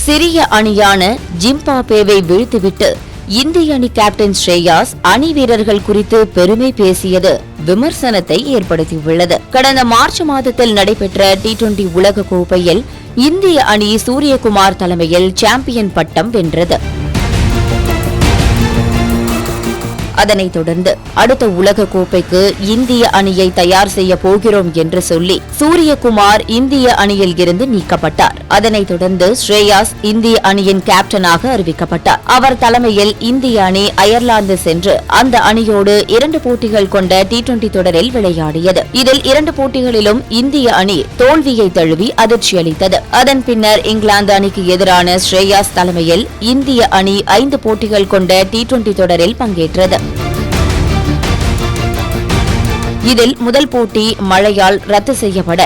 சிறிய அணியான ஜிம்பாப்வேவை வீழ்த்திவிட்டு இந்திய அணி கேப்டன் ஸ்ரேயாஸ் அணி வீரர்கள் குறித்து பெருமை பேசியது விமர்சனத்தை ஏற்படுத்தியுள்ளது. கடந்த மார்ச் மாதத்தில் நடைபெற்ற T20 உலக கோப்பையில் இந்திய அணி சூரியகுமார் தலைமையில் சாம்பியன் பட்டம் வென்றது. அதனைத் தொடர்ந்து அடுத்த உலக கோப்பைக்கு இந்திய அணியை தயார் செய்ய போகிறோம் என்று சொல்லி சூரியகுமார் இந்திய அணியில் இருந்து நீக்கப்பட்டார். அதனைத் தொடர்ந்து ஸ்ரேயாஸ் இந்திய அணியின் கேப்டனாக அறிவிக்கப்பட்டார். அவர் தலைமையில் இந்திய அணி அயர்லாந்து சென்று அந்த அணியோடு 2 போட்டிகள் கொண்ட T20 தொடரில் விளையாடியது. இதில் 2 போட்டிகளிலும் இந்திய அணி தோல்வியை தழுவி அதிர்ச்சியளித்தது. அதன் பின்னர் இங்கிலாந்து அணிக்கு எதிரான ஸ்ரேயாஸ் தலைமையில் இந்திய அணி 5 போட்டிகள் கொண்ட T20 தொடரில் பங்கேற்றது. இதில் முதல் போட்டி மழையால் ரத்து செய்யப்பட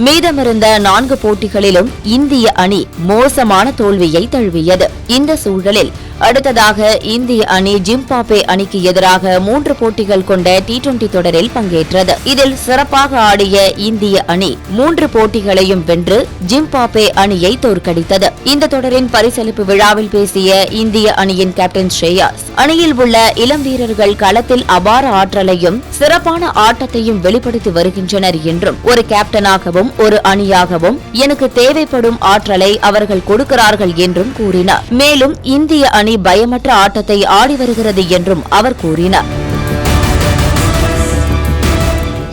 மீதமிருந்த 4 போட்டிகளிலும் இந்திய அணி மோசமான தோல்வியை தழுவியது. இந்த சூழலில் அடுத்ததாக இந்திய அணி ஜிம்பாப்வே அணிக்கு எதிராக 3 போட்டிகள் கொண்ட T20 தொடரில் பங்கேற்றது. இதில் சிறப்பாக ஆடிய இந்திய அணி 3 போட்டிகளையும் வென்று ஜிம்பாப்வே அணியை தோற்கடித்தது. இந்த தொடரின் பரிசளிப்பு விழாவில் பேசிய இந்திய அணியின் கேப்டன் ஸ்ரேயாஸ், அணியில் உள்ள இளம் வீரர்கள் களத்தில் அபார ஆற்றலையும் சிறப்பான ஆட்டத்தையும் வெளிப்படுத்தி வருகின்றனர் என்றும், ஒரு கேப்டனாகவும் ஒரு அணியாகவும் எனக்கு தேவைப்படும் ஆற்றலை அவர்கள் கொடுக்கிறார்கள் என்றும் கூறினார். மேலும் இந்திய அணி பயமற்ற ஆட்டத்தை ஆடி வருகிறது என்றும் அவர் கூறினார்.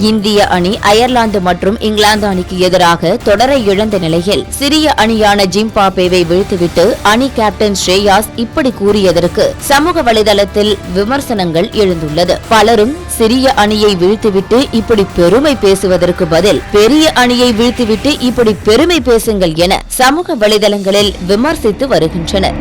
இந்திய அணி அயர்லாந்து மற்றும் இங்கிலாந்து அணிக்கு எதிராக தொடரை இழந்த நிலையில் சிறிய அணியான ஜிம்பாப்வேவை வீழ்த்திவிட்டு அணி கேப்டன் ஸ்ரேயாஸ் இப்படி கூறியதற்கு சமூக வலைதளத்தில் விமர்சனங்கள் எழுந்துள்ளது. பலரும் சிறிய அணியை வீழ்த்திவிட்டு இப்படி பெருமை பேசுவதற்கு பதில் பெரிய அணியை வீழ்த்திவிட்டு இப்படி பெருமை பேசுங்கள் என சமூக வலைதளங்களில் விமர்சித்து வருகின்றனர்.